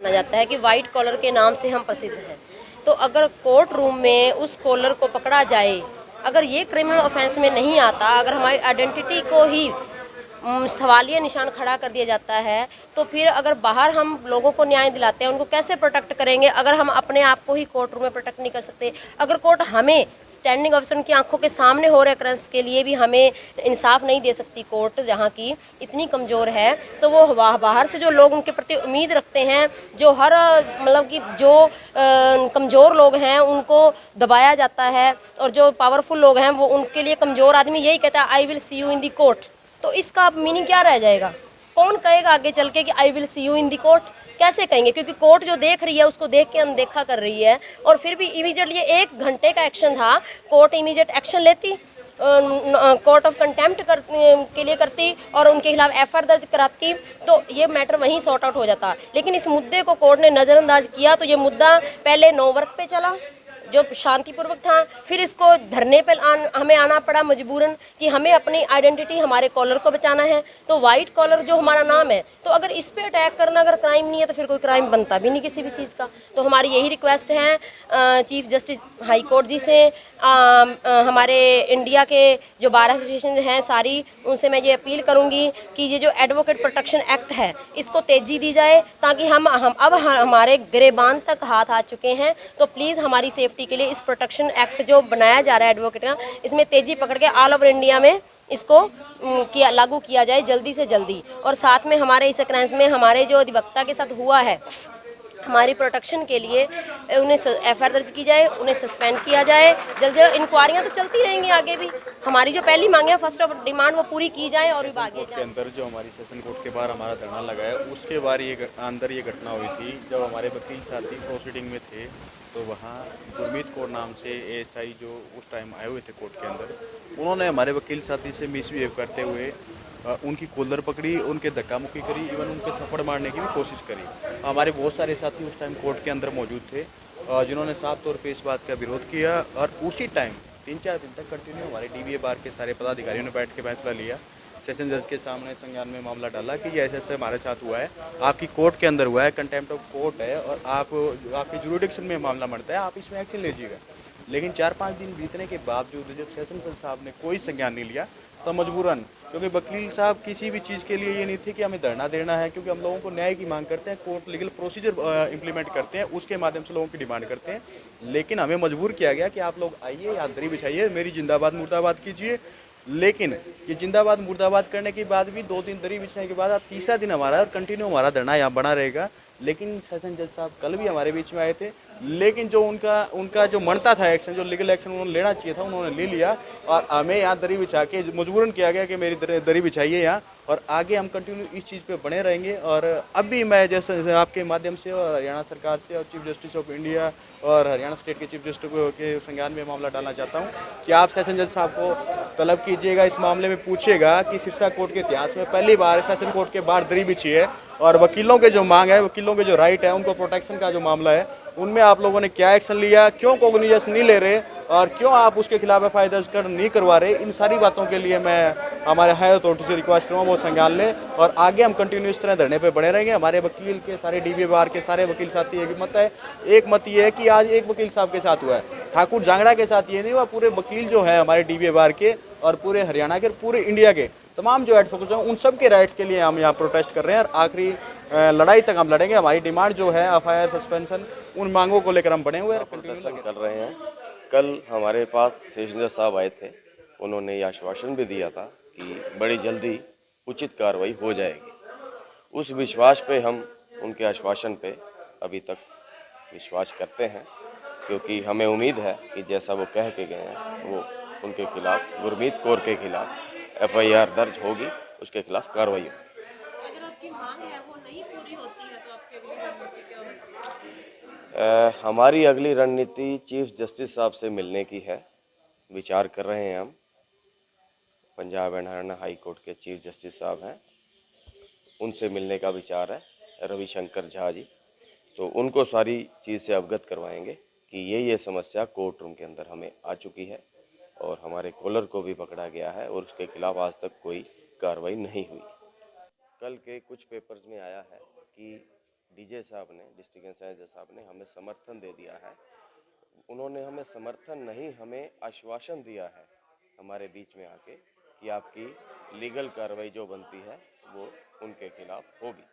माना जाता है कि वाइट कॉलर के नाम से हम प्रसिद्ध हैं। तो अगर कोर्ट रूम में उस कॉलर को पकड़ा जाए, अगर ये क्रिमिनल ऑफेंस में नहीं आता, अगर हमारी आइडेंटिटी को ही सवालिया निशान खड़ा कर दिया जाता है, तो फिर अगर बाहर हम लोगों को न्याय दिलाते हैं, उनको कैसे प्रोटेक्ट करेंगे अगर हम अपने आप को ही कोर्ट रूम में प्रोटेक्ट नहीं कर सकते। अगर कोर्ट हमें स्टैंडिंग ऑफिसर उनकी आंखों के सामने हो रहे क्राइम्स के लिए भी हमें इंसाफ नहीं दे सकती, कोर्ट जहाँ की इतनी कमज़ोर है, तो वो बाहर से जो लोग उनके प्रति उम्मीद रखते हैं, जो हर मतलब कि जो कमज़ोर लोग हैं उनको दबाया जाता है, और जो पावरफुल लोग हैं वो उनके लिए कमज़ोर आदमी यही कहता है I will see you in the court. तो इसका मीनिंग क्या रह जाएगा? कौन कहेगा आगे चल के कि I will see you in the court? कैसे कहेंगे? क्योंकि कोर्ट जो देख रही है उसको देख के अनदेखा कर रही है। और फिर भी इमीडिएटली 1 घंटे का एक्शन था, कोर्ट इमीडिएट एक्शन लेती, कोर्ट ऑफ कंटेम्प्ट के लिए करती और उनके खिलाफ एफआईआर दर्ज कराती, तो ये मैटर वहीं सॉर्ट आउट हो जाता। लेकिन इस मुद्दे को कोर्ट ने नज़रअंदाज किया, तो ये मुद्दा पहले नो वर्क पे चला जो शांतिपूर्वक था, फिर इसको धरने पे हमें आना पड़ा मजबूरन कि हमें अपनी आइडेंटिटी, हमारे कॉलर को बचाना है। तो वाइट कॉलर जो हमारा नाम है, तो अगर इस पे अटैक करना अगर क्राइम नहीं है तो फिर कोई क्राइम बनता भी नहीं किसी भी चीज़ का। तो हमारी यही रिक्वेस्ट है चीफ जस्टिस हाई कोर्ट जी से, हमारे इंडिया के जो बार एसोसिएशन हैं सारी, उनसे मैं ये अपील करूँगी कि ये जो एडवोकेट प्रोटेक्शन एक्ट है इसको तेज़ी दी जाए, ताकि हम अब हमारे गिरेबान तक हाथ आ चुके हैं। तो प्लीज़ हमारी सेफ्टी के लिए इस प्रोटेक्शन एक्ट जो बनाया जा रहा है एडवोकेट का, इसमें तेज़ी पकड़ के ऑल ओवर इंडिया में इसको लागू किया जाए जल्दी से जल्दी। और साथ में हमारे इस क्राइम्स में हमारे जो अधिवक्ता के साथ हुआ है, हमारी प्रोटेक्शन के लिए उन्हें एफआईआर दर्ज की जाए, उन्हें सस्पेंड किया जाए। जल्द जल्द इंक्वायरियाँ तो चलती रहेंगी आगे भी। हमारी जो पहली मांगे हैं फर्स्ट ऑफ डिमांड वो पूरी की जाए और विभागीय के अंदर जो हमारी सेशन कोर्ट के बाहर हमारा धरना लगा है, उसके बाहर अंदर ये घटना हुई थी। जब हमारे वकील साथी प्रोसीडिंग में थे तो वहाँ गुरमीत कौर नाम से एएसआई जो उस टाइम आए हुए थे कोर्ट के अंदर, उन्होंने हमारे वकील साथी से मिसबिहेव करते हुए उनकी कॉलर पकड़ी, उनके धक्का मुक्की करी, इवन उनके थप्पड़ मारने की भी कोशिश करी। हमारे बहुत सारे साथी उस टाइम कोर्ट के अंदर मौजूद थे जिन्होंने साफ तौर पे इस बात का विरोध किया, और उसी टाइम 3-4 दिन तक कंटिन्यू हमारे डीवीए बार के सारे पदाधिकारियों ने बैठ के फैसला लिया, सेशन जज के सामने संज्ञान में मामला डाला कि ये ऐसे ऐसे हमारे साथ हुआ है, आपकी कोर्ट के अंदर हुआ है, कंटेम्प्ट ऑफ कोर्ट है और आपकी जुरिडिक्शन में मामला मरता है, आप इसमें एक्शन लीजिएगा। लेकिन 4-5 दिन बीतने के बावजूद जब सेशन जज साहब ने कोई संज्ञान नहीं लिया, तो मजबूरन, क्योंकि वकील साहब किसी भी चीज़ के लिए ये नहीं थे कि हमें धरना देना है, क्योंकि हम लोगों को न्याय की मांग करते हैं, कोर्ट लीगल प्रोसीजर इंप्लीमेंट करते हैं, उसके माध्यम से लोगों की डिमांड करते हैं। लेकिन हमें मजबूर किया गया कि आप लोग आइए, यहाँ दरी बिछाइए, मेरी जिंदाबाद मुर्दाबाद कीजिए। लेकिन ये जिंदाबाद मुर्दाबाद करने के बाद भी 2 दिन दरी बिछने के बाद तीसरा दिन हमारा और कंटिन्यू हमारा धरना यहाँ बना रहेगा। लेकिन सेशन जज साहब कल भी हमारे बीच में आए थे, लेकिन जो उनका जो मनता था एक्शन, जो लीगल एक्शन उन्होंने लेना चाहिए था, उन्होंने ले लिया और हमें यहाँ दरी बिछा के मजबूरन किया गया कि मेरी दरी बिछाइए यहाँ, और आगे हम कंटिन्यू इस चीज़ पे बने रहेंगे। और अब भी मैं जैसे आपके माध्यम से और हरियाणा सरकार से और चीफ जस्टिस ऑफ इंडिया और हरियाणा स्टेट के चीफ जस्टिस के संज्ञान में मामला डालना चाहता हूँ कि आप सेशन जज साहब को तलब कीजिएगा, इस मामले में पूछिएगा कि सिरसा कोर्ट के इतिहास में पहली बार सेशन कोर्ट के बाहर दरी बिछी है, और वकीलों के जो मांग है, वकीलों के जो राइट है, उनको प्रोटेक्शन का जो मामला है, उनमें आप लोगों ने क्या एक्शन लिया, क्यों कोग्निजेंस नहीं ले रहे और क्यों आप उसके खिलाफ एफआईआर दर्ज नहीं करवा रहे। इन सारी बातों के लिए मैं हमारे हाई अथॉरिटी से रिक्वेस्ट करूँगा वो संज्ञान लें, और आगे हम कंटिन्यू इस तरह धरने पे बने रहेंगे। हमारे वकील के सारे डीबीए बार के सारे वकील साथी एक मत ये है कि आज एक वकील साहब के साथ हुआ है, ठाकुर जांगड़ा के साथ ये नहीं हुआ, पूरे वकील जो है हमारे डीबीए बार के और पूरे हरियाणा के, पूरे इंडिया के तमाम जो एडवोकेट्स हैं, उन सब के राइट के लिए हम यहाँ प्रोटेस्ट कर रहे हैं और आखिरी लड़ाई तक हम लड़ेंगे। हमारी डिमांड जो है एफआईआर सस्पेंशन, उन मांगों को लेकर हम बने हुए प्रदर्शन कर रहे हैं। कल हमारे पास सेशन जज साहब आए थे, उन्होंने ये आश्वासन भी दिया था कि बड़ी जल्दी उचित कार्रवाई हो जाएगी। उस विश्वास पे हम उनके आश्वासन पे अभी तक विश्वास करते हैं, क्योंकि हमें उम्मीद है कि जैसा वो कह के गए हैं, वो उनके खिलाफ, गुरमीत कौर के खिलाफ एफआईआर दर्ज होगी, उसके खिलाफ कार्रवाई होगी। अगर आपकी मांग है वो नहीं पूरी होती है तो आपकी अगली रणनीति क्या होगी? हमारी अगली रणनीति चीफ जस्टिस साहब से मिलने की है, विचार कर रहे हैं हम। Punjab and Haryana high court के चीफ जस्टिस साहब हैं, उनसे मिलने का विचार है, रविशंकर झा जी। तो उनको सारी चीज़ से अवगत करवाएंगे कि ये समस्या कोर्ट रूम के अंदर हमें आ चुकी है और हमारे कॉलर को भी पकड़ा गया है और उसके खिलाफ आज तक कोई कार्रवाई नहीं हुई। कल के कुछ पेपर्स में आया है कि डीजे साहब ने, डिस्ट्रिक्ट इंचार्ज साहब ने हमें समर्थन दे दिया है। उन्होंने हमें समर्थन नहीं, हमें आश्वासन दिया है हमारे बीच में आके कि आपकी लीगल कार्रवाई जो बनती है वो उनके खिलाफ होगी।